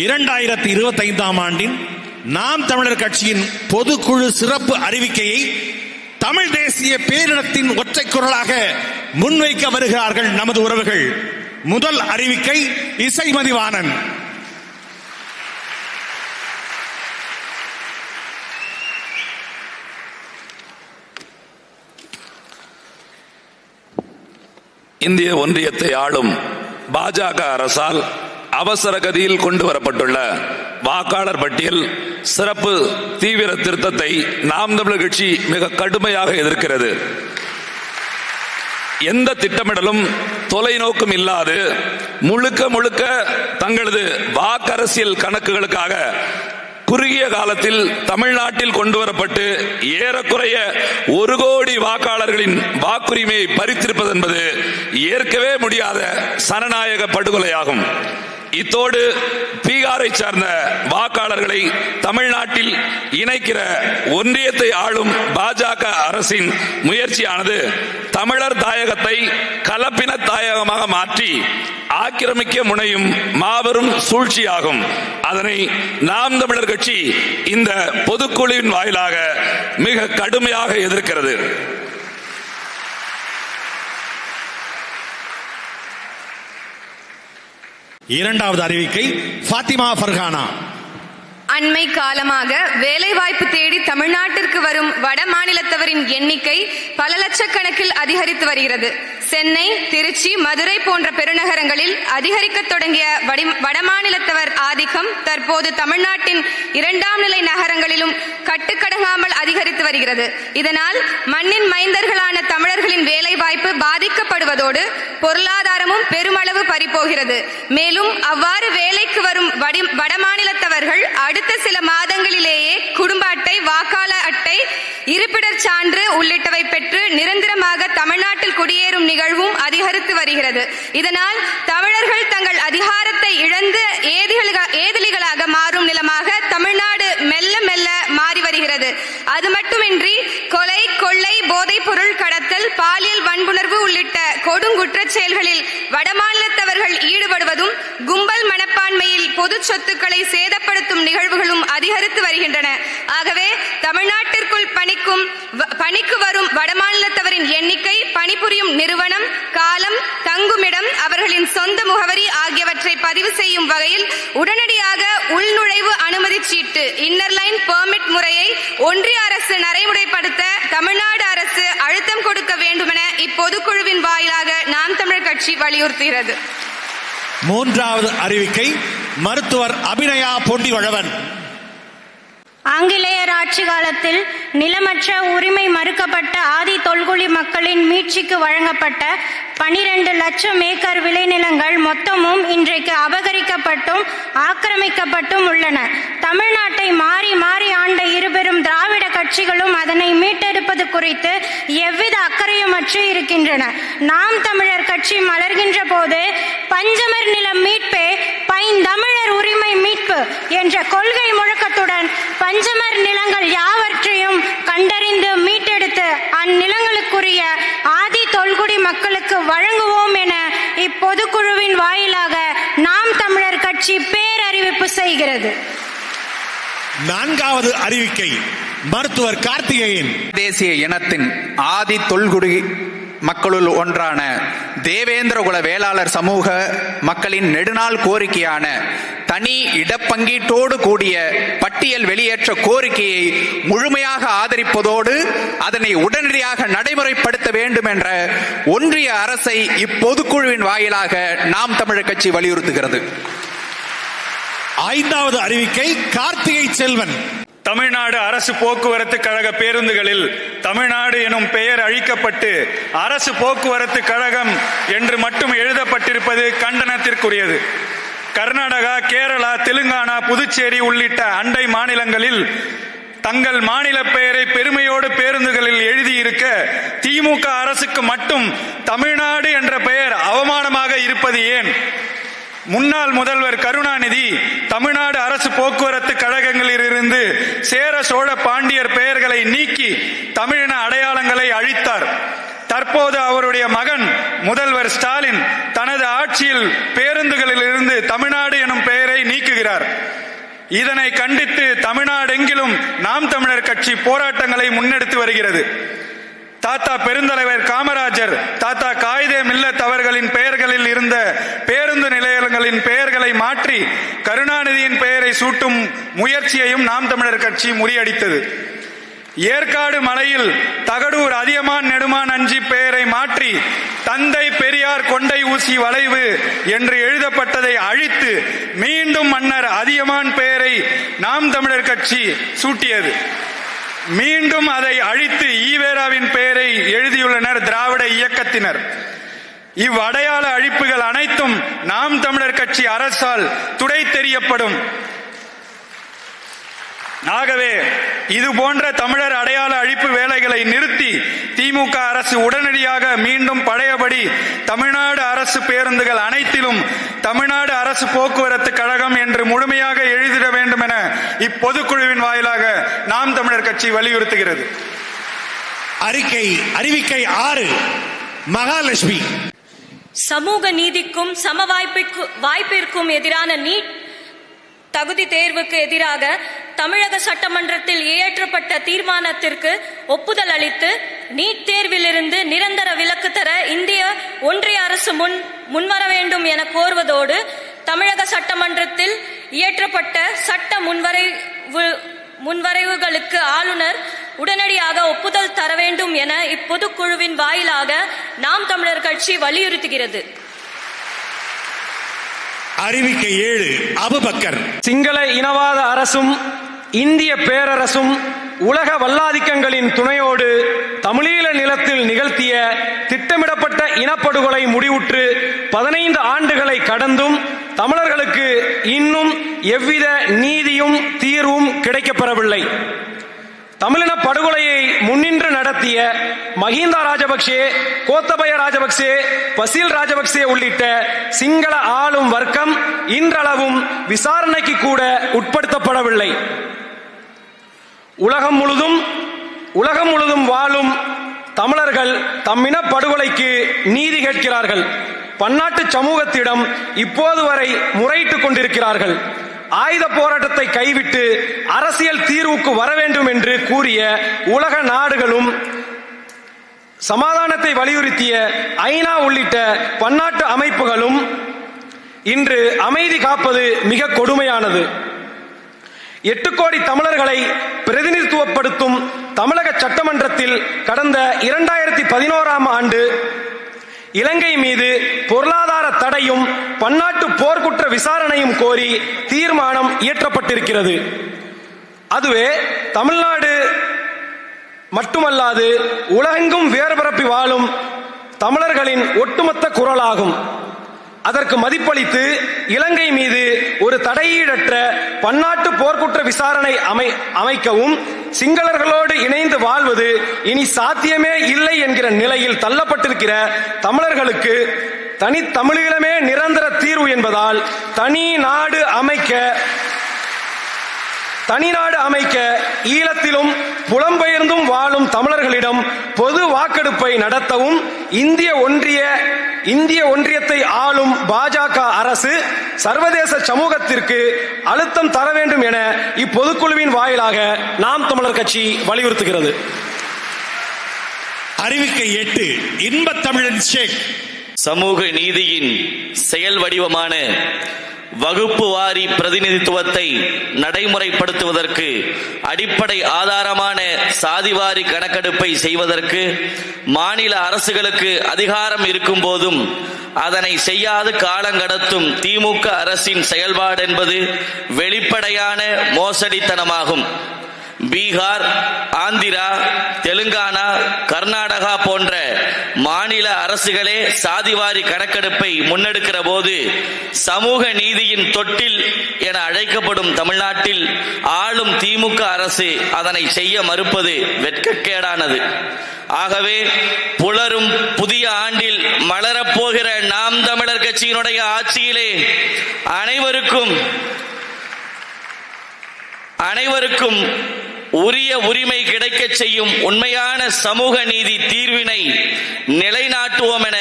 2025ஆம் ஆண்டின் நாம் தமிழர் கட்சியின் பொதுக்குழு சிறப்பு அறிவிக்கையை தமிழ் தேசிய பேரினத்தின் ஒற்றை குரலாக முன்வைக்க வருகிறார்கள் நமது உறவுகள். முதல் அறிவிக்கை இசைமதிவாணன். இந்திய ஒன்றியத்தை ஆளும் பாஜக அரசால் அவசர கதியில் கொண்டு வரப்பட்டுள்ள வாக்காளர் பட்டியல் சிறப்பு தீவிர திருத்தத்தை நாம் தமிழர் கட்சி மிக கடுமையாக எதிர்க்கிறது. எந்த திட்டமிடலும் தொலைநோக்கும் இல்லாது முழுக்க தங்களது வாக்கரசியல் கணக்குகளுக்காக குறுகிய காலத்தில் தமிழ்நாட்டில் கொண்டு வரப்பட்டு ஏறக்குறைய 1 கோடி வாக்காளர்களின் வாக்குரிமையை பறித்திருப்பது என்பது ஏற்கவே முடியாத சனநாயக படுகொலையாகும். இத்தோடு பீகாரை சார்ந்த வாக்காளர்களை தமிழ்நாட்டில் இணைக்கிற ஒன்றியத்தை ஆளும் பாஜக அரசின் முயற்சியானது தமிழர் தாயகத்தை கலப்பின தாயகமாக மாற்றி ஆக்கிரமிக்க முனையும் மாபெரும் சூழ்ச்சியாகும். அதனை நாம் தமிழர் கட்சி இந்த பொதுக்குழுவின் வாயிலாக மிக கடுமையாக எதிர்க்கிறது. இரண்டாவது அறிவிக்கை ஃபாத்திமா ஃபர்ஹானா. அண்மை காலமாக வேலைவாய்ப்பு தேடி தமிழ்நாட்டிற்கு வரும் வட மாநிலத்தவரின் எண்ணிக்கை பல லட்சக்கணக்கில் அதிகரித்து வருகிறது. சென்னை, திருச்சி, மதுரை போன்ற பெருநகரங்களில் அதிகரிக்க தொடங்கிய வடமாநிலத்தவர் ஆதிக்கம் தற்போது தமிழ்நாட்டின் 2ஆம் நிலை நகரங்களிலும் கட்டுக்கடங்காமல் அதிகரித்து வருகிறது. இதனால் மண்ணின் மைந்தர்களான தமிழர்களின் வேலைவாய்ப்பு பாதிக்கப்படுவதோடு பொருளாதாரமும் பெருமளவு பறிபோகிறது. மேலும் அவ்வாறு வேலைக்கு வரும் வடமாநிலத்தவர்கள் அடுத்த சில மாதங்களிலேயே குடும்ப அட்டை, வாக்காளர் அட்டை, இருப்பிடச் சான்று உள்ளிட்டவை பெற்று நிரந்தரமாக தமிழ்நாட்டில் குடியேறும் நிகழ்வும் அதிகரித்து வருகிறது. இதனால் தமிழர்கள் தங்கள் அதிகாரத்தை இழந்து ஏதிலிகளாக மாறும் நிலமாக தமிழ்நாடு மெல்ல மெல்ல மாறி வருகிறது. அது மட்டுமின்றி கொலை, கொள்ளை, போதைப் பொருள் கடத்தல், பாலியல் வன்புணர்வு உள்ளிட்ட கொடுங்குற்றச் செயல்களில் வடமாநிலத்தவர்கள் ஈடுபடுவதும் கும்பல் மனப்பான்மையில் பொது சொத்துக்களை சேதப்படுத்தும் நிகழ்வுகளும் அதிகரித்து வருகின்றன. ஆகவே தமிழ்நாட்டிற்குள் பணிக்கு வரும் வடமாநிலத்தவரின் எண்ணிக்கை, பணிபுரியும் நிறுவனம், காலம், தங்குமிடம், அவர்களின் சொந்த முகவரி ஆகியவற்றை பதிவு செய்யும் வகையில் உடனடியாக உள்நுழைவு அனுமதி சீட்டு இன்னர் லைன் பெர்மிட் முறையை ஒன்றிய அரசு நடைமுறைப்படுத்த தமிழ்நாடு அரசு அழுத்தம் கொடுக்க வேண்டுமென இப்பொதுக்குழுவின் வாயிலாக நாம் தமிழர் கட்சி வலியுறுத்துகிறது. மூன்றாவது அறிவிக்கை மருத்துவர் அபிநயா பொண்டிவழவன். ஆங்கிலேயர் ஆட்சி காலத்தில் நிலமற்ற உரிமை மறுக்கப்பட்ட ஆதி தொல்குடி மக்களின் மீட்சிக்கு வழங்கப்பட்ட 12 லட்சம் ஏக்கர் விளைநிலங்கள் மொத்தமும் இன்றைக்கு அபகரிக்கப்பட்டும் ஆக்கிரமிக்கப்பட்டும் உள்ளன. தமிழ்நாட்டை மாறி மாறி ஆண்ட இருபெரும் திராவிட கட்சிகளும் அதனை மீட்டெடுப்பது குறித்து எவ்வித அக்கறையுமற்று இருக்கின்றன. நாம் தமிழர் கட்சி மலர்கின்ற போது பஞ்சமர் நிலம் மீட்பே பைந்தமிழர் உரிமை மீட்பு என்ற கொள்கை முழக்கத்துடன் பஞ்சமர் நிலங்கள் யாவற்றையும் கண்டறிந்து மீட்டெடுத்து அந்நிலங்களுக்குரிய ஆதி தொல்குடி மக்களுக்கு வழங்குவோம் என இப்பொதுக்குழுவின் வாயிலாக நாம் தமிழர் கட்சி பேரறிவிப்பு செய்கிறது. நான்காவது அறிவிக்கை மருத்துவர் கார்த்திகேயன். தேசிய இனத்தின் ஆதி தொல்குடி மக்களுள் ஒன்றான தேவேந்திரகுல வேளாளர் சமூக மக்களின் நெடுநாள் கோரிக்கையான தனி இடப்பங்கீட்டோடு கூடிய பட்டியல் வெளியேற்ற கோரிக்கையை முழுமையாக ஆதரிப்பதோடு அதனை உடனடியாக நடைமுறைப்படுத்த வேண்டும் என்ற ஒன்றிய அரசை இப்பொதுக்குழுவின் வாயிலாக நாம் தமிழர் கட்சி வலியுறுத்துகிறது. ஐந்தாவது அறிவிக்கை கார்த்திகை செல்வன். தமிழ்நாடு அரசு போக்குவரத்து கழக பேருந்துகளில் தமிழ்நாடு எனும் பெயர் அழிக்கப்பட்டு அரசு போக்குவரத்து கழகம் என்று மட்டும் எழுதப்பட்டிருப்பது கண்டனத்திற்குரியது. கர்நாடகா, கேரளா, தெலுங்கானா, புதுச்சேரி உள்ளிட்ட அண்டை மாநிலங்களில் தங்கள் மாநில பெயரை பெருமையோடு பேருந்துகளில் எழுதியிருக்க திமுக அரசுக்கு மட்டும் தமிழ்நாடு என்ற பெயர் அவமானமாக இருப்பது ஏன்? முன்னாள் முதல்வர் கருணாநிதி தமிழ்நாடு அரசு போக்குவரத்து கழகங்களில் இருந்து சேர, சோழ, பாண்டியர் பெயர்களை நீக்கி தமிழின அடையாளங்களை அழித்தார். தற்போது அவருடைய மகன் முதல்வர் ஸ்டாலின் தனது ஆட்சியில் பேருந்துகளில் இருந்து தமிழ்நாடு எனும் பெயரை நீக்குகிறார். இதனை கண்டித்து தமிழ்நாடெங்கிலும் நாம் தமிழர் கட்சி போராட்டங்களை முன்னெடுத்து வருகிறது. தாத்தா பெருந்தலைவர் காமராஜர், தாத்தா காயிதே மில்லத் அவர்களின் பெயர்களில் இருந்த பேருந்து நிலையங்களின் பெயர்களை மாற்றி கருணாநிதியின் பெயரை சூட்டும் முயற்சியையும் நாம் தமிழர் கட்சி முறியடித்தது. ஏற்காடு மலையில் தகடூர் அதியமான் நெடுமான் அஞ்சி பெயரை மாற்றி தந்தை பெரியார் கொண்டை ஊசி வளைவு என்று எழுதப்பட்டதை அழித்து மீண்டும் மன்னர் அதியமான் பெயரை நாம் தமிழர் கட்சி சூட்டியது. மீண்டும் அதை அழித்து ஈவேராவின் பெயரை எழுதியுள்ளனர் திராவிட இயக்கத்தினர். இவ்வடையாள அழிப்புகள் அனைத்தும் நாம் தமிழர் கட்சி அரசால் துடை தெரியப்படும். ஆகவே இது போன்ற தமிழர் அடையாள அழிப்பு வேலைகளை நிறுத்தி திமுக அரசு உடனடியாக மீண்டும் பழையபடி தமிழ்நாடு அரசு பேருந்துகள் அனைத்திலும் தமிழ்நாடு அரசு போக்குவரத்து கழகம் என்று முழுமையாக எழுதிட வேண்டும் என இப்பொதுக்குழுவின் வாயிலாக நாம் தமிழர் கட்சி வலியுறுத்துகிறது. அறிவிக்கை 6 மகாலட்சுமி. சமூக நீதிக்கும் சம வாய்ப்பிற்கும் எதிரான நீட் தகுதி தேர்வுக்கு எதிராக தமிழக சட்டமன்றத்தில் இயற்றப்பட்ட தீர்மானத்திற்கு ஒப்புதல் அளித்து நீட் தேர்விலிருந்து நிரந்தர விலக்கு தர இந்திய ஒன்றிய அரசு முன்வர வேண்டும் என கோருவதோடு தமிழக சட்டமன்றத்தில் இயற்றப்பட்ட சட்ட முன்வரைவுகளுக்கு ஆளுநர் உடனடியாக ஒப்புதல் தர வேண்டும் என இப்பொதுக்குழுவின் வாயிலாக நாம் தமிழர் கட்சி வலியுறுத்துகிறது. அறிவிக்கை 7 அபுபக்கர். சிங்கள இனவாத அரசும் இந்திய பேரரசும் உலக வல்லாதிக்கங்களின் துணையோடு தமிழீழ நிலத்தில் நிகழ்த்திய திட்டமிடப்பட்ட இனப்படுகொலை முடிவுற்று 15 ஆண்டுகளை கடந்தும் தமிழர்களுக்கு இன்னும் எவ்வித நீதியும் தீர்வும் கிடைக்கப்பெறவில்லை. தமிழின படுகொலையை முன்னின்று நடத்திய மஹிந்த ராஜபக்சே, கோத்தபய ராஜபக்சே, பசீல் ராஜபக்சே உள்ளிட்ட சிங்கள ஆளும் வர்க்கம் இன்றளவும் விசாரணைக்கு கூட உட்படுத்தப்படவில்லை. உலகம் முழுதும் வாழும் தமிழர்கள் தம்மின படுகொலைக்கு நீதி கேட்கிறார்கள். பன்னாட்டு சமூகத்திடம் இப்போது வரை முறையிட்டுக் கொண்டிருக்கிறார்கள். ஆயுத போராட்டத்தை கைவிட்டு அரசியல் தீர்வுக்கு வர வேண்டும் என்று கூறிய உலக நாடுகளும் சமாதானத்தை வலியுறுத்திய ஐநா உள்ளிட்ட பன்னாட்டு அமைப்புகளும் இன்று அமைதி காப்பது மிக கொடுமையானது. 8 கோடி தமிழர்களை பிரதிநிதித்துவப்படுத்தும் தமிழக சட்டமன்றத்தில் கடந்த 2011ஆம் ஆண்டு இலங்கை மீது பொருளாதார தடையும் பன்னாட்டு போர்க்குற்ற விசாரணையும் கோரி தீர்மானம் இயற்றப்பட்டிருக்கிறது. அதுவே தமிழ்நாடு மட்டுமல்லாது உலகெங்கும் வேறுபரப்பி வாழும் தமிழர்களின் ஒட்டுமொத்த குரலாகும். அதற்கு மதிப்பளித்து இலங்கை மீது ஒரு தடையீடற்ற பன்னாட்டு போர்க்குற்ற விசாரணை அமைக்கவும் சிங்களர்களோடு இணைந்து வாழ்வது இனி சாத்தியமே இல்லை என்கிற நிலையில் தள்ளப்பட்டிருக்கிற தமிழர்களுக்கு தனித்தமிழீழமே நிரந்தர தீர்வு என்பதால் தனி நாடு அமைக்க ஈழத்திலும் புலம்பெயர்ந்தும் வாழும் தமிழர்களிடம் பொது வாக்கெடுப்பை நடத்தவும் இந்திய ஒன்றியத்தை ஆளும் பாஜக அரசு சர்வதேச சமூகத்திற்கு அழுத்தம் தர வேண்டும் என இப்பொதுக்குழுவின் வாயிலாக நாம் தமிழர் கட்சி வலியுறுத்துகிறது. அறிவிக்கை 8 இன்பத் தமிழன் ஷேக். சமூக நீதியின் செயல் வடிவமான வகுப்பு வாரி பிரதிநிதித்துவத்தை நடைமுறைப்படுத்துவதற்கு அடிப்படை ஆதாரமான சாதிவாரி கணக்கெடுப்பை செய்வதற்கு மாநில அரசுகளுக்கு அதிகாரம் இருக்கும் போதும் அதனை செய்யாது காலங்கடத்தும் திமுக அரசின் செயல்பாடு என்பது வெளிப்படையான மோசடித்தனமாகும். பீகார், ஆந்திரா, தெலுங்கானா, கர்நாடகா போன்ற மாநில அரசுகளே சாதிவாரி கணக்கெடுப்பை முன்னெடுக்கிற போது சமூக நீதியின் தொட்டில் என அழைக்கப்படும் தமிழ்நாட்டில் ஆளும் திமுக அரசு அதனை செய்ய மறுப்பது வெட்கக்கேடானது. ஆகவே புலரும் புதிய ஆண்டில் மலரப்போகிற நாம் தமிழர் கட்சியினுடைய ஆட்சியிலே அனைவருக்கும் உரிய உரிமை கிடைக்கச் செய்யும் உண்மையான சமூக நீதி தீர்வினை நிலைநாட்டுவோம் என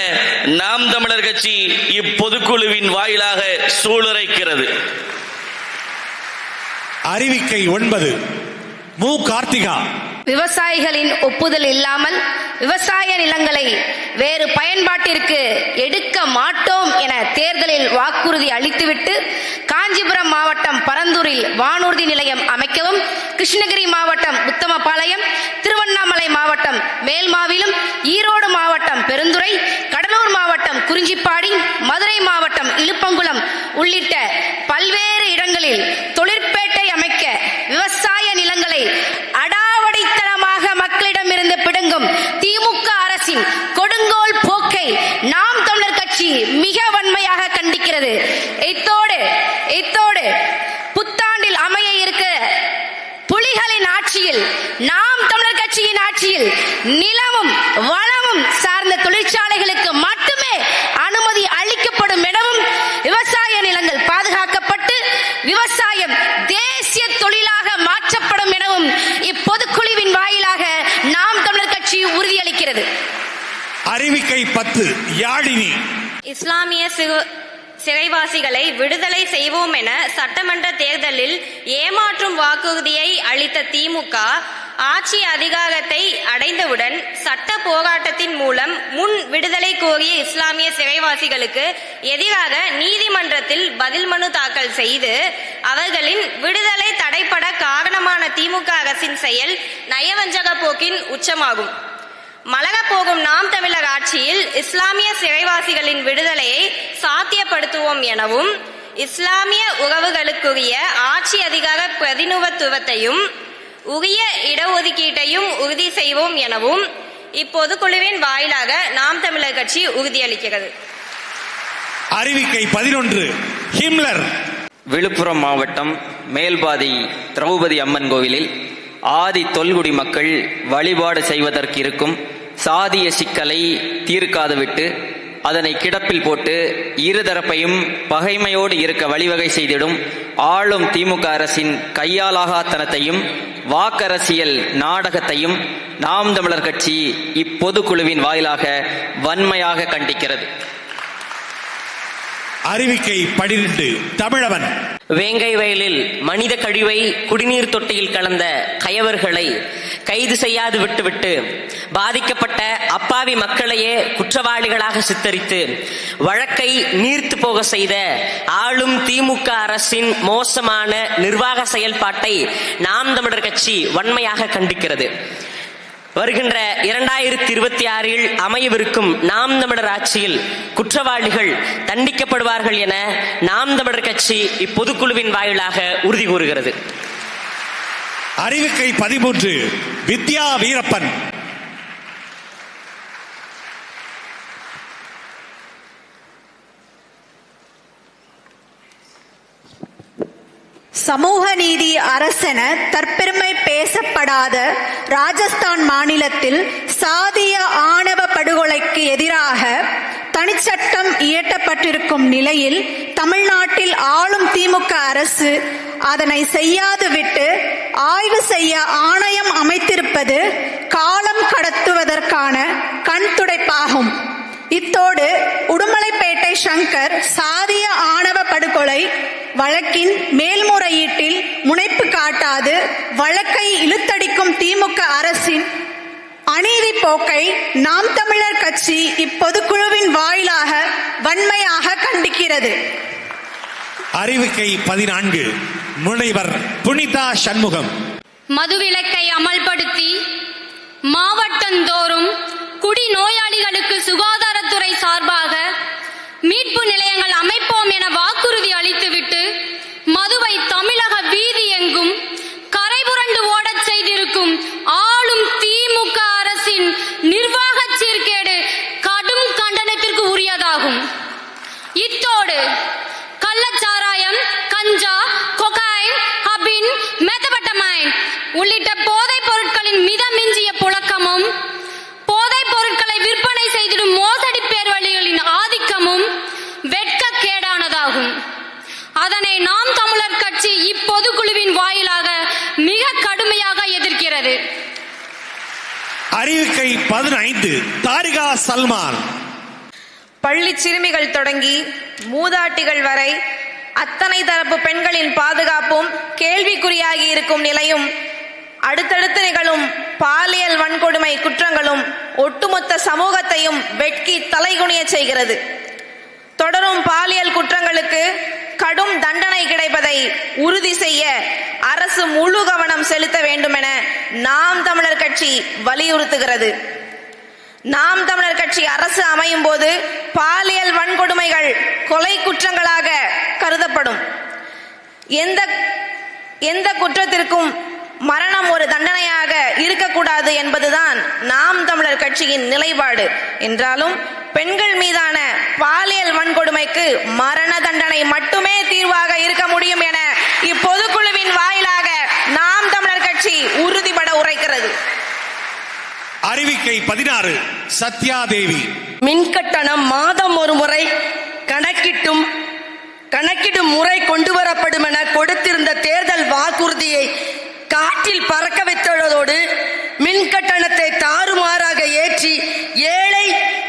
நாம் தமிழர் கட்சி இப்பொதுக்குழுவின் வாயிலாக சூளுரைக்கிறது. அறிவிக்கை 9. மு. கார்த்திகா. விவசாயிகளின் ஒப்புதல் இல்லாமல் விவசாய நிலங்களை வேறு பயன்பாட்டிற்கு எடுக்க மாட்டோம் என தேர்தலில் வாக்குறுதி அளித்துவிட்டு காஞ்சிபுரம் மாவட்டம் பரந்தூரில் வானூர்தி நிலையம் அமைக்கவும், கிருஷ்ணகிரி மாவட்டம் உத்தமபாளையம், திருவண்ணாமலை மாவட்டம் மேல்மாவிலும், ஈரோடு மாவட்டம் பெருந்துறை, கடலூர் மாவட்டம் குறிஞ்சிப்பாடி, மதுரை மாவட்டம் இலுப்பங்குளம் உள்ளிட்ட பல்வேறு இடங்களில் தொழிற்பேட்டை அமைக்க விவசாய நிலங்களை அடாவடித்தனமாக மக்களிடமிருந்து பிடுங்கும் திமுக அரசின் கொடுங்கோல் போக்கை நாம் தமிழர் கட்சி மிக வன்மையாக கண்டிக்கிறது. இத்தோடு புத்தாண்டில் அமைய இருக்க புலிகளின் ஆட்சியில் நாம் தமிழர் கட்சியின் ஆட்சியில் நிலமும் வளமும் சார்ந்த தொழிற்சாலைகளுக்கு மட்டுமே அனுமதி அளிக்கப்படும் எனவும், விவசாய நிலங்கள் பாதுகாக்கப்பட்டு விவசாயம் தேசிய தொழிலாக மாற்றப்படும் எனவும் இப்பொதுக்குழுவின் வாயிலாக நாம் தமிழர் கட்சி உறுதியளிக்கிறது. அறிவிக்கை 10. யாழினி. இஸ்லாமிய சிறைவாசிகளை விடுதலை செய்வோம் என சட்டமன்ற தேர்தலில் ஏமாற்றும் வாக்குறுதியை அளித்த திமுக ஆட்சி அதிகாரத்தை அடைந்தவுடன் சட்ட போராட்டத்தின் மூலம் முன் விடுதலை கோரிய இஸ்லாமிய சிறைவாசிகளுக்கு எதிராக நீதிமன்றத்தில் பதில் மனு தாக்கல் செய்து அவர்களின் விடுதலை தடைப்பட காரணமான திமுக அரசின் செயல் நயவஞ்சக போக்கின் உச்சமாகும். மலரப்போகும் நாம் தமிழர் ஆட்சியில் இஸ்லாமிய சிறைவாசிகளின் விடுதலையை சாத்தியப்படுத்துவோம் எனவும், இஸ்லாமிய உறவுகளுக்குரிய ஆட்சி அதிகார பிரதிநிதித்துவத்தையும் உரிய இடஒதுக்கீட்டையும் உறுதி செய்வோம் எனவும் இப்பொதுக்குழுவின் வாயிலாக நாம் தமிழர் கட்சி உறுதியளிக்கிறது. அறிவிக்கை 11. ஹிம்லர். விழுப்புரம் மாவட்டம் மேல்பாதி திரௌபதி அம்மன் கோவிலில் ஆதி தொல்குடி மக்கள் வழிபாடு செய்வதற்கு இருக்கும் சாதிய சிக்கலை தீர்க்காது விட்டு அதனை கிடப்பில் போட்டு இருதரப்பையும் பகைமையோடு இருக்க வழிவகை செய்திடும் ஆளும் திமுக அரசின் கையாலாகாத்தனத்தையும் வாக்கரசியல் நாடகத்தையும் நாம் தமிழர் கட்சி இப்பொதுக்குழுவின் வாயிலாக வன்மையாக கண்டிக்கிறது. அறிவிக்கை 12. தமிழவன். வேங்கை வயலில் மனித கழிவை குடிநீர் தொட்டியில் கலந்த கயவர்களை கைது செய்யாது விட்டுவிட்டு பாதிக்கப்பட்ட அப்பாவி மக்களையே குற்றவாளிகளாக சித்தரித்து வழக்கை நீர்த்து போக செய்த ஆளும் திமுக அரசின் மோசமான நிர்வாக செயல்பாட்டை நாம் தமிழர் கட்சி வன்மையாக கண்டிக்கிறது. வருகின்ற 2026 அமையவிருக்கும் நாம் தமிழர் ஆட்சியில் குற்றவாளிகள் தண்டிக்கப்படுவார்கள் என நாம் தமிழர் கட்சி இப்பொதுக்குழுவின் வாயிலாக உறுதி கூறுகிறது. அறிவிக்கை 13. வித்யா வீரப்பன். சமூக நீதி அரசென தற்பெருமை பேசப்படாத ராஜஸ்தான் மாநிலத்தில் சாதிய ஆணவ படுகொலைக்கு எதிராக தனிச்சட்டம் இயற்றப்பட்டிருக்கும் நிலையில் தமிழ்நாட்டில் ஆளும் திமுக அரசு அதனை செய்யாது விட்டு ஆய்வு செய்ய ஆணையம் அமைத்திருப்பது காலம் கடத்துவதற்கான கண்துடைப்பாகும். இத்தோடு உடுமலைப்பேட்டை சங்கர் சாதிய ஆணவ படுகொலை வழக்கின் மேல்முறையீட்டில் முனைப்பு காட்டாது வழக்கை இழுத்தடிக்கும் திமுக அரசின் அநீதி போக்கை நாம் தமிழர் கட்சி இப்பொதுக்குழுவின் வாயிலாக வன்மையாக கண்டிக்கிறது. அறிவிக்கை 14. முனைவர் புனிதா சண்முகம். மதுவிலக்கை அமல்படுத்தி மாவட்டந்தோறும் குடிநோயாளிகளுக்கு சுகாதாரத்துறை சார்பாக மீட்பு நிலையங்கள் அமைப்போம் என வாக்குறுதி அளித்துவிட்டு மதுவை தமிழக வீதி எங்கும் கரைபுரண்டு ஓடச் செய்திருக்கும் ஆளும் திமுக அரசின் நிர்வாக சீர்கேடு கடும் கண்டனத்திற்கு உரியதாகும். இத்தோடு கள்ளச்சாராயம், கஞ்சா, கொகைன், ஹபின், மெத்தபட்டமைன் உள்ளிட்ட போதைப் பொருட்களின் மிதமிஞ்சிய புழக்கமும் போதைப் பொருட்களை விற்பனை செய்திடும் மோசடி பேர்வழிகளின் ஆதிக்கமும் வெட்கக்கேடானதாகும். அறிவிக்கை 15 தாரிகா சல்மான். பள்ளி சிறுமிகள் தொடங்கி மூதாட்டிகள் வரை அத்தனை தரப்பு பெண்களின் பாதுகாப்பும் கேள்விக்குறியாகி இருக்கும் நிலையும் அடுத்தடுத்து நிகழும் பாலியல் வன்கொடுமை குற்றங்களும் ஒட்டுமொத்த சமூகத்தையும் வெட்கி தலைகுனிய செய்கிறது. தொடரும் பாலியல் குற்றங்களுக்கு கடும் தண்டனை கிடைப்பதை உறுதி செய்ய அரசு முழு கவனம் செலுத்த வேண்டும் என நாம் தமிழர் கட்சி வலியுறுத்துகிறது. நாம் தமிழர் கட்சி அரசு அமையும் போது பாலியல் வன்கொடுமைகள் கொலை குற்றங்களாக கருதப்படும். எந்த குற்றத்திற்கும் மரணம் ஒரு தண்டனையாக இருக்கக்கூடாது என்பதுதான் நாம் தமிழர் கட்சியின் நிலைப்பாடு என்றாலும் பெண்கள் மீதான பாலியல் வன்கொடுமைக்கு மரண தண்டனை மட்டுமே தீர்வாக இருக்க முடியும் என இப்பொதுக்குழுவின் வாயிலாக நாம் தமிழர் கட்சி உறுதிபட உரைக்கிறது. அறிவிக்கை 16 சத்யாதேவி. மின்கட்டணம் மாதம் ஒரு முறை கணக்கிடும் முறை கொண்டு வரப்படும் என கொடுத்திருந்த தேர்தல் வாக்குறுதியை காற்றில் பறக்க வைத்துள்ளதோடு மின்கட்டணத்தை தாறுமாறாக ஏற்றி ஏழை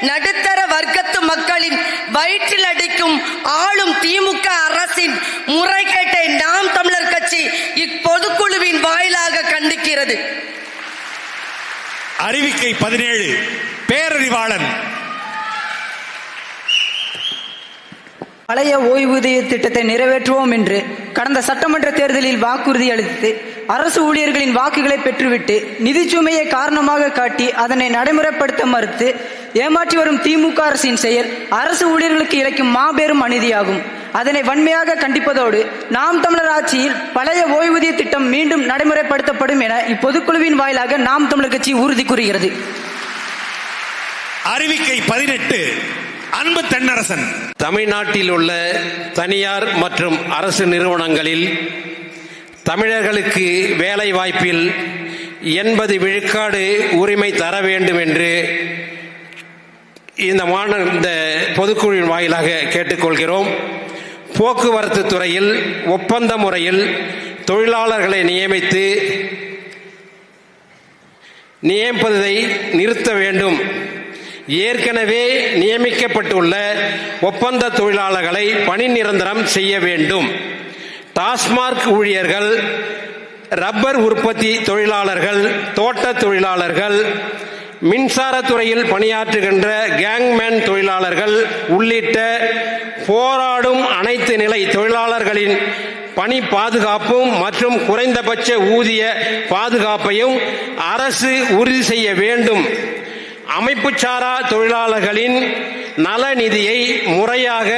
நடுத்தர வர்க்கத்து மக்களின் வயிற்றில் அடிக்கும் ஆளும் திமுக அரசின் முறைகேட்டை நாம் தமிழர் கட்சி இப்பொதுக்குழுவின் வாயிலாக கண்டிக்கிறது. அறிவிக்கை 17 பேரறிவாளன். பழைய ஓய்வூதிய திட்டத்தை நிறைவேற்றுவோம் என்று கடந்த சட்டமன்ற தேர்தலில் வாக்குறுதி அளித்து அரசு ஊழியர்களின் வாக்குகளை பெற்றுவிட்டு நிதிச்சுமையை காரணமாக காட்டி அதனை நடைமுறைப்படுத்த மறுத்து ஏமாற்றி வரும் திமுக அரசின் செயல் அரசு ஊழியர்களுக்கு இழைக்கும் மாபெரும் அநீதியாகும். அதனை வன்மையாக கண்டிப்பதோடு நாம் தமிழர் ஆட்சியில் பழைய ஓய்வூதிய திட்டம் மீண்டும் நடைமுறைப்படுத்தப்படும் என இப்பொதுக்குழுவின் வாயிலாக நாம் தமிழர் கட்சி உறுதி கூறுகிறது. அறிவிக்கை 18 அன்பு தென்னரசன். தமிழ்நாட்டில் உள்ள தனியார் மற்றும் அரசு நிறுவனங்களில் தமிழர்களுக்கு வேலை வாய்ப்பில் 80 விழுக்காடு உரிமை தர வேண்டும் என்று இந்த பொதுக்குழுவின் வாயிலாக கேட்டுக்கொள்கிறோம். போக்குவரத்து துறையில் ஒப்பந்த முறையில் தொழிலாளர்களை நியமிப்பதை நிறுத்த வேண்டும். ஏற்கனவே நியமிக்கப்பட்டுள்ள ஒப்பந்த தொழிலாளர்களை பணி நிரந்தரம் செய்ய வேண்டும். டாஸ்மாக் ஊழியர்கள், ரப்பர் உற்பத்தி தொழிலாளர்கள், தோட்ட தொழிலாளர்கள், மின்சாரத்துறையில் பணியாற்றுகின்ற கேங்மேன் தொழிலாளர்கள் உள்ளிட்ட போராடும் அனைத்து நிலை தொழிலாளர்களின் பணி பாதுகாப்பும் மற்றும் குறைந்தபட்ச ஊதிய பாதுகாப்பையும் அரசு உறுதி செய்ய வேண்டும். அமைப்புச்சாரா தொழிலாளர்களின் நல நிதியை முறையாக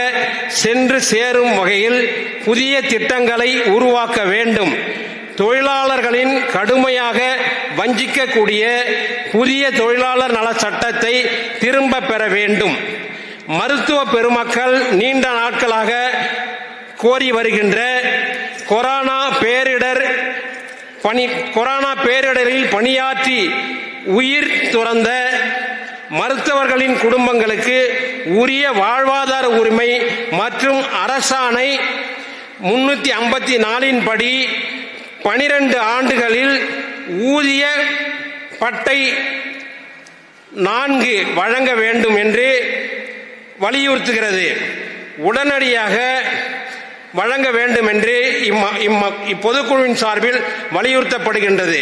சென்று சேரும் வகையில் புதிய திட்டங்களை உருவாக்க வேண்டும். தொழிலாளர்களின் கடுமையாக வஞ்சிக்கக்கூடிய புதிய தொழிலாளர் நல சட்டத்தை திரும்ப பெற வேண்டும். மருத்துவ பெருமக்கள் நீண்ட நாட்களாக கோரி வருகின்ற கொரோனா பேரிடரில் பணியாற்றி உயிர் துறந்த மருத்துவர்களின் குடும்பங்களுக்கு உரிய வாழ்வாதார உரிமை மற்றும் அரசாணை 354 படி 12 ஆண்டுகளில் ஊதிய பட்டை 4 வழங்க வேண்டும் என்று வலியுறுத்துகிறது. உடனடியாக வழங்க வேண்டும் என்று இப்பொதுக்குழுவின் சார்பில் வலியுறுத்தப்படுகின்றது.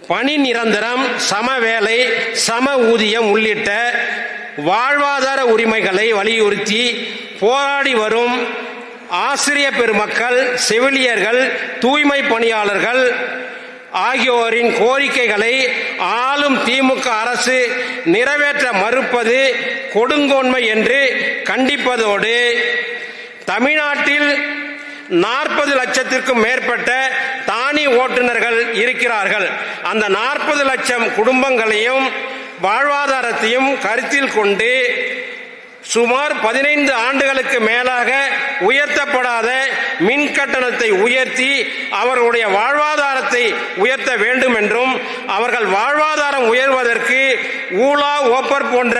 பணி நிரந்தரம், சம வேலை, சம ஊதியம் உள்ளிட்ட வாழ்வாதார உரிமைகளை வலியுறுத்தி போராடி வரும் ஆசிரிய பெருமக்கள், செவிலியர்கள், தூய்மை பணியாளர்கள் ஆகியோரின் கோரிக்கைகளை ஆளும் திமுக அரசு நிறைவேற்ற மறுப்பது கொடுங்கோன்மை என்று கண்டிப்பதோடு தமிழ்நாட்டில் 40 லட்சத்திற்கும் மேற்பட்ட தானி ஓட்டுநர்கள் இருக்கிறார்கள். அந்த 40 லட்சம் குடும்பங்களையும் வாழ்வாதாரத்தையும் கருத்தில் கொண்டு சுமார் 15 ஆண்டுகளுக்கு மேலாக உயர்த்தப்படாத மின் கட்டணத்தை உயர்த்தி அவர்களுடைய வாழ்வாதாரத்தை உயர்த்த வேண்டும் என்றும் அவர்கள் வாழ்வாதாரம் உயர்வதற்கு ஊலா ஓப்பர் போன்ற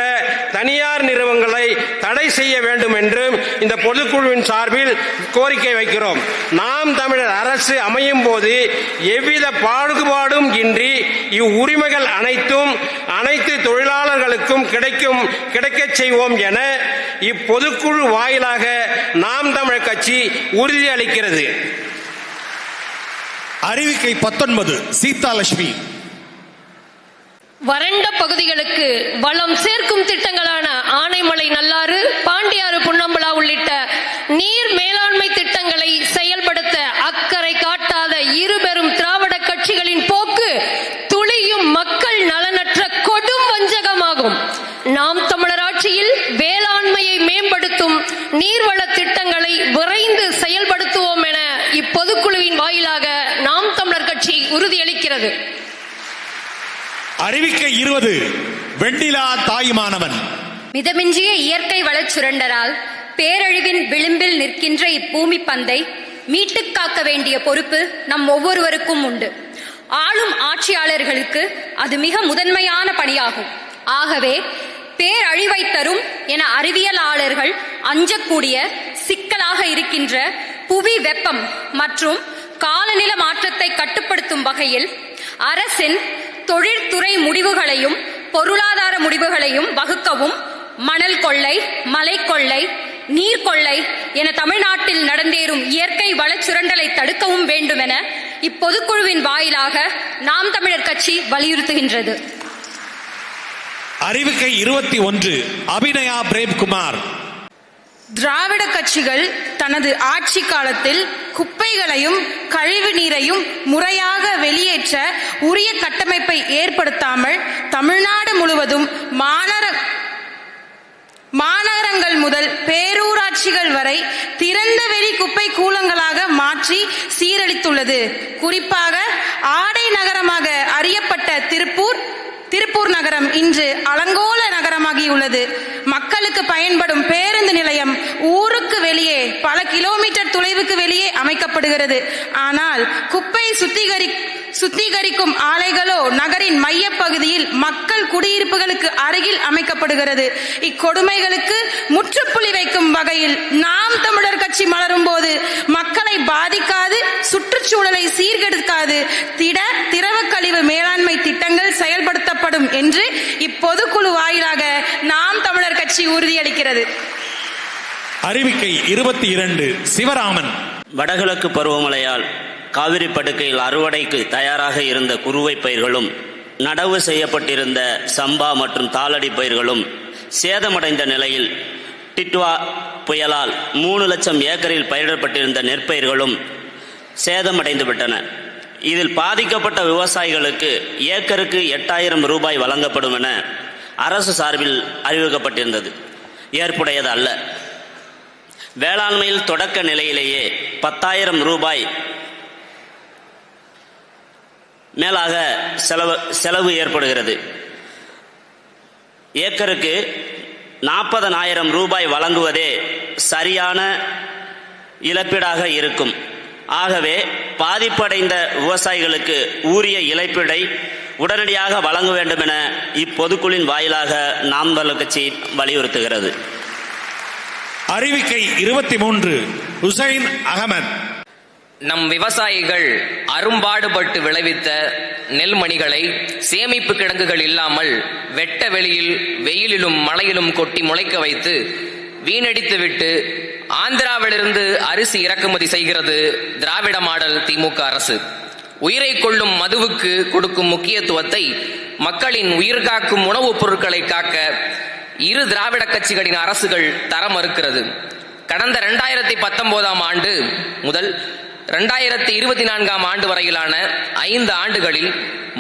தனியார் நிறுவனங்களை தடை செய்ய வேண்டும் என்றும் இந்த பொதுக்குழுவின் சார்பில் கோரிக்கை வைக்கிறோம். நாம் தமிழர் அரசு அமையும் போது எவ்வித பாகுபாடும் இன்றி இவ்வுரிமைகள் அனைத்தும் அனைத்து தொழிலாளர்களுக்கும் கிடைக்கச் செய்வோம் என இப்பொதுக்குழு வாயிலாக நாம் தமிழர் கட்சி உறுதியளிக்கிறது. அறிவிக்கை 19 சீதாலட்சுமி. வறண்ட பகுதிகளுக்கு வளம் சேர்க்கும் திட்டங்களான ஆனைமலை நல்லாறு, பாண்டியாறு புன்னம்பலா உள்ளிட்ட நீர் மேலாண்மை திட்டங்களை செயல்படுத்த அக்கறை காட்டாத இருபெரும் திராவிட கட்சிகளின் போக்கு துளியும் மக்கள் நலனற்ற கொடும் வஞ்சகமாகும். நாம் தமிழர் ஆட்சியில் வேளாண்மையை மேம்படுத்தும் நீர்வள திட்டங்களை விரைந்து செயல்படுத்துவோம் என இப்பொதுக்குழுவின் வாயிலாக நாம் தமிழர் கட்சி உறுதியளிக்கிறது. அறிவிக்கை 20 வெண்ணிலா தாயுமானவன். மிதமிஞ்சிய இயற்கை வளச் சுரண்டரால் பேரழிவின் விளிம்பில் நிற்கின்ற இப்பூமி பந்தை மீட்டுக் காக்க வேண்டிய பொறுப்பு நம் ஒவ்வொருவருக்கும் உண்டு. ஆளும் ஆட்சியாளர்களுக்கு அது மிக முதன்மையான பணியாகும். ஆகவே பேரழிவை தரும் என அறிவியலாளர்கள் அஞ்சக்கூடிய சிக்கலாக இருக்கின்ற புவி வெப்பம் மற்றும் காலநில மாற்றத்தை கட்டுப்படுத்தும் வகையில் அரசின் தொழிற்துறை முடிவுகளையும் பொருளாதார முடிவுகளையும் வகுக்கவும் மணல் கொள்ளை, மலை கொள்ளை, நீர் கொள்ளை என தமிழ்நாட்டில் நடந்தேறும் இயற்கை வளச் சுரண்டலை தடுக்கவும் வேண்டும் என இப்பொதுக்குழுவின் வாயிலாக நாம் தமிழர் கட்சி வலியுறுத்துகின்றது. அறிவிக்கை 21 அபிநயா பிரேம்குமார். திராவிட கட்சிகள் தனது ஆட்சி காலத்தில் குப்பைகளையும் கழிவு நீரையும் முறையாக வெளியேற்ற உரிய கட்டமைப்பை ஏற்படுத்தாமல் தமிழ்நாடு முழுவதும் மாநகரங்கள் முதல் பேரூராட்சிகள் வரை திறந்த வெளி குப்பை கூலங்களாக மாற்றி சீரழித்துள்ளது. குறிப்பாக ஆடை நகரமாக அறியப்பட்ட திருப்பூர் நகரம் இன்று அலங்கோல நகரமாகியுள்ளது. மக்களுக்கு பயன்படும் பேருந்து நிலையம் ஊருக்கு வெளியே பல கிலோமீட்டர் தொலைவுக்கு வெளியே அமைக்கப்படுகிறது. ஆனால் குப்பை சுத்திகரிக்கும் ஆலைகளோ நகரின் மைய பகுதியில் மக்கள் குடியிருப்புகளுக்கு அருகில் அமைக்கப்படுகிறது. இக்கொடுமைகளுக்கு முற்றுப்புள்ளி வைக்கும் வகையில் நாம் தமிழர் கட்சி மலரும் போது மக்களை பாதிக்காது, சுற்றுச்சூழலை சீர்கெடுக்காது திரவ கழிவு மேலாண்மை திட்டங்கள் செயல்படுத்தப்படும் என்று இப்பொதுக்குழு வாயிலாக நாம் தமிழர் கட்சி உறுதியளிக்கிறது. அறிவிக்கை 22 சிவராமன். வடகிழக்கு பருவமழையால் காவிரி படுகையில் அறுவடைக்கு தயாராக இருந்த குறுவை பயிர்களும் நடவு செய்யப்பட்டிருந்த சம்பா மற்றும் தாளடி பயிர்களும் சேதமடைந்த நிலையில் டிட்வா புயலால் 3 லட்சம் ஏக்கரில் பயிரிடப்பட்டிருந்த நெற்பயிர்களும் சேதமடைந்து விட்டன. இதில் பாதிக்கப்பட்ட விவசாயிகளுக்கு ஏக்கருக்கு 8000 ரூபாய் வழங்கப்படும் என அரசு சார்பில் அறிவிக்கப்பட்டிருந்தது. ஏற்புடையது அல்ல. வேளாண்மையில் தொடக்க நிலையிலேயே 10,000 ரூபாய் மேலாக செலவு ஏற்படுகிறது. ஏக்கருக்கு 40,000 ரூபாய் வழங்குவதே சரியான இழப்பீடாக இருக்கும். ஆகவே பாதிப்படைந்த விவசாயிகளுக்கு உரிய இழப்பீடை உடனடியாக வழங்க வேண்டும் என இப்பொதுக்குழுவின் வாயிலாக நாம் தமிழர் கட்சி வலியுறுத்துகிறது. அறிவிக்கை 23 ஹுசைன் அகமது. நம் விவசாயிகள் அரும்பாடுபட்டு விளைவித்த நெல்மணிகளை சேமிப்பு கிடங்குகள் இல்லாமல் வெட்ட வெளியில் வெயிலிலும் மழையிலும் கொட்டி முளைக்க வைத்து வீணடித்துவிட்டு ஆந்திராவிலிருந்து அரிசி இறக்குமதி செய்கிறது திராவிட மாடல் திமுக அரசு. உயிரை கொள்ளும் மதுவுக்கு கொடுக்கும் முக்கியத்துவத்தை மக்களின் உயிர் காக்கும் உணவுப் பொருட்களை காக்க இரு திராவிட கட்சிகளின் அரசுகள் தர மறுக்கிறது. கடந்த 2019 ஆண்டு முதல் 2024 ஆண்டு வரையிலான 5 ஆண்டுகளில்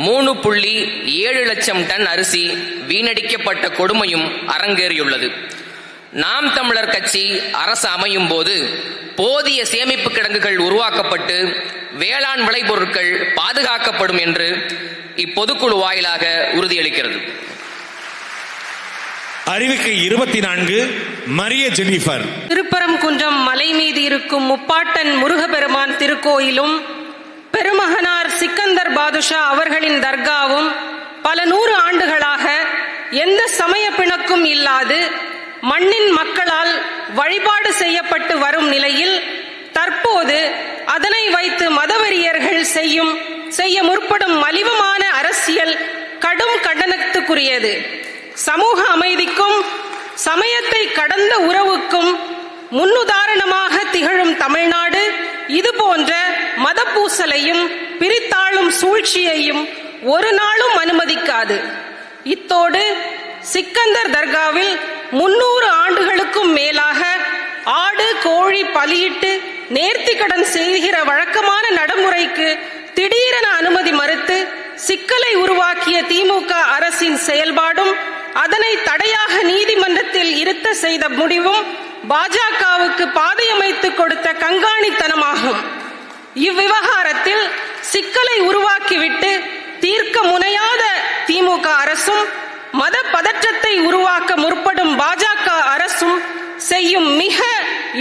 3.7 லட்சம் டன் அரிசி வீணடிக்கப்பட்ட கொடுமையும் அரங்கேறியுள்ளது. நாம் தமிழர் கட்சி அரசு அமையும் போது போதிய சேமிப்பு கிடங்குகள் உருவாக்கப்பட்டு வேளாண் விளைபொருட்கள் பாதுகாக்கப்படும் என்று இப்பொதுக்குழு வாயிலாக உறுதியளிக்கிறது. அறிவிக்கை 24 மரிய ஜெனிஃபர். திருப்பரங்குன்றம் மலை மீது இருக்கும் முப்பாட்டன் முருகப்பெருமான் திருக்கோயிலும் பெருமகனார் சிக்கந்தர் பாதுஷா அவர்களின் தர்காவும் பல 100 ஆண்டுகளாக எந்த சமய பிணக்கும் இல்லாது மண்ணின் மக்களால் வழிபாடு செய்யப்பட்டு வரும் நிலையில் தற்போது அதனை வைத்து மதவெறியர்கள் செய்ய முற்படும் மலிவமான அரசியல் கடும் கண்டனத்துக்குரியது. சமூக அமைதிக்கும் சமயத்தை கடந்த உறவுக்கும் முன்னுதாரணமாக திகழும் தமிழ்நாடு இதுபோன்ற மதப்பூசலையும் பிரித்தாளும் சூழ்ச்சியையும் ஒரு நாளும் அனுமதிக்காது. இத்தோடு சிக்கந்தர் தர்காவில் 300 ஆண்டுகளுக்கும் மேலாக ஆடு கோழி பலியிட்டு நேர்த்திக்கடன் செய்கிற வழக்கமான நடைமுறைக்கு திடீரென அனுமதி மறுத்து சிக்கலை உருவாக்கிய திமுக அரசின் செயல்பாடும் அதனை தடையாக நீதிமன்றத்தில் இருத்த செய்த முடிவும் பாஜகவுக்கு பாதையமைத்து கொடுத்த கண்காணித்தனமாகும். இவ்விவகாரத்தில் சிக்கலை உருவாக்கிவிட்டு தீர்க்க முனையாத திமுக அரசும் மத பதற்றத்தை உருவாக்க முற்படும் பாஜக அரசும் செய்யும் மிக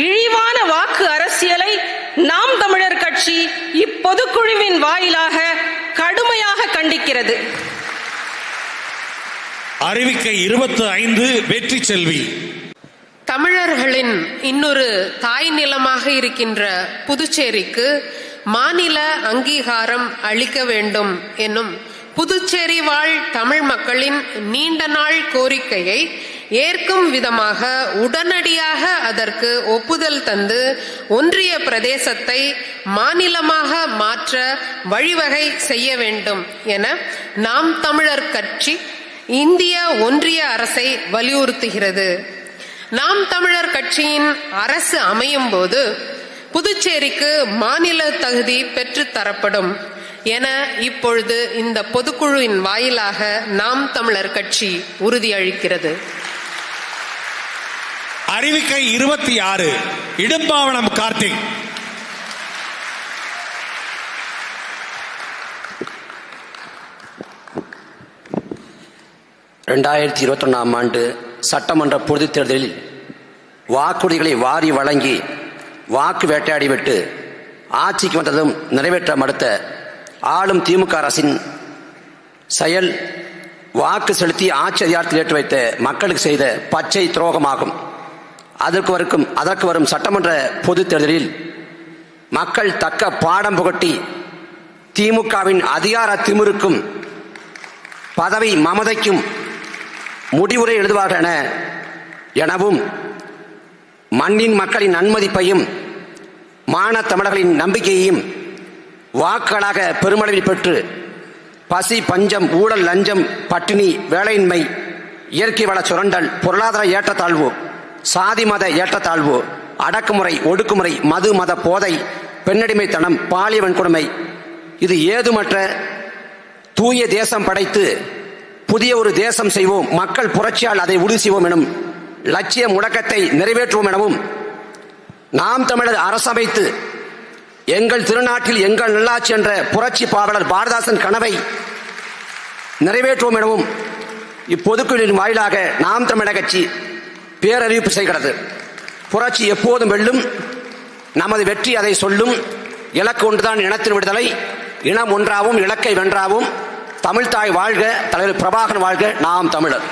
இழிவான வாக்கு அரசியலை நாம் தமிழர் கட்சி இப்பொதுக்குழுவின் வாயிலாக கடுமையாக கண்டிக்கிறது. அறிவிக்கை 25 வெற்றி செல்வி. தமிழர்களின் இன்னொரு தாய் நிலமாக இருக்கின்ற புதுச்சேரிக்கு மாநில அங்கீகாரம் அளிக்க வேண்டும் என்னும் புதுச்சேரி வாழ் தமிழ் மக்களின் நீண்ட நாள் கோரிக்கையை ஏற்கும் விதமாக உடனடியாக அதற்கு ஒப்புதல் தந்து ஒன்றிய பிரதேசத்தை மாநிலமாக மாற்ற வழிவகை செய்ய வேண்டும் என நாம் தமிழர் கட்சி இந்திய ஒன்றிய அரசை வலியுறுத்துகிறது. நாம் தமிழர் கட்சியின் அரசு அமையும் போது புதுச்சேரிக்கு மாநில தகுதி பெற்றுத் தரப்படும் என இப்பொழுது இந்த பொதுக்குழுவின் வாயிலாக நாம் தமிழர் கட்சி உறுதியளிக்கிறது. அறிவிக்கை 26 இடும்பாவனம் கார்த்திக். ஆண்டு சட்டமன்ற பொதுத் தேர்தலில் வாக்குறுதிகளை வாரி வழங்கி வாக்கு வேட்டையாடிவிட்டு ஆட்சிக்கு வந்ததும் நிறைவேற்ற மறுத்த ஆளும் திமுக அரசின் செயல் வாக்கு செலுத்தி ஆட்சி அதிகாரத்தில் ஏற்று வைத்த மக்களுக்கு செய்த பச்சை துரோகமாகும். அதற்கு வரும் சட்டமன்ற பொதுத் தேர்தலில் மக்கள் தக்க பாடம் புகட்டி திமுகவின் அதிகார திமிருக்கும் பதவி மமதைக்கும் முடிவுரை எழுதுவார்கள் எனவும் மண்ணின் மக்களின் நன்மதிப்பையும் மான தமிழர்களின் நம்பிக்கையையும் வாக்குகளாக பெருமளவில் பெற்று பசி பஞ்சம் ஊழல் லஞ்சம் பட்டினி வேலையின்மை இயற்கை வள சுரண்டல் பொருளாதார ஏற்றத்தாழ்வு சாதி மத ஏற்றத்தாழ்வு அடக்குமுறை ஒடுக்குமுறை மது மத போதை பெண்ணடிமைத்தனம் பாலியல் வன்கொடுமை இது ஏதுமற்ற தூய தேசம் படைத்து புதிய ஒரு தேசம் செய்வோம் மக்கள் புரட்சியால் அதை உறுதி செய்வோம் எனும் லட்சிய முழக்கத்தை நிறைவேற்றுவோம் எனவும் நாம் தமிழர் அரசமைத்து எங்கள் திருநாட்டில் எங்கள் நல்லாட்சி என்ற புரட்சி பாவலர் பாரதாசன் கனவை நிறைவேற்றுவோம் எனவும் இப்பொதுக்குழுவின் வாயிலாக நாம் தமிழர் கட்சி பேரறிவிப்பு செய்கிறது. புரட்சி எப்போதும் வெல்லும், நமது வெற்றி அதை சொல்லும். இலக்கு ஒன்றுதான் இனத்தின் விடுதலை, இனம் ஒன்றாவும் இலக்கை வென்றாவும். தமிழ்தாய் வாழ்க, தலைவர் பிரபாகரன் வாழ்க, நாம் தமிழர்.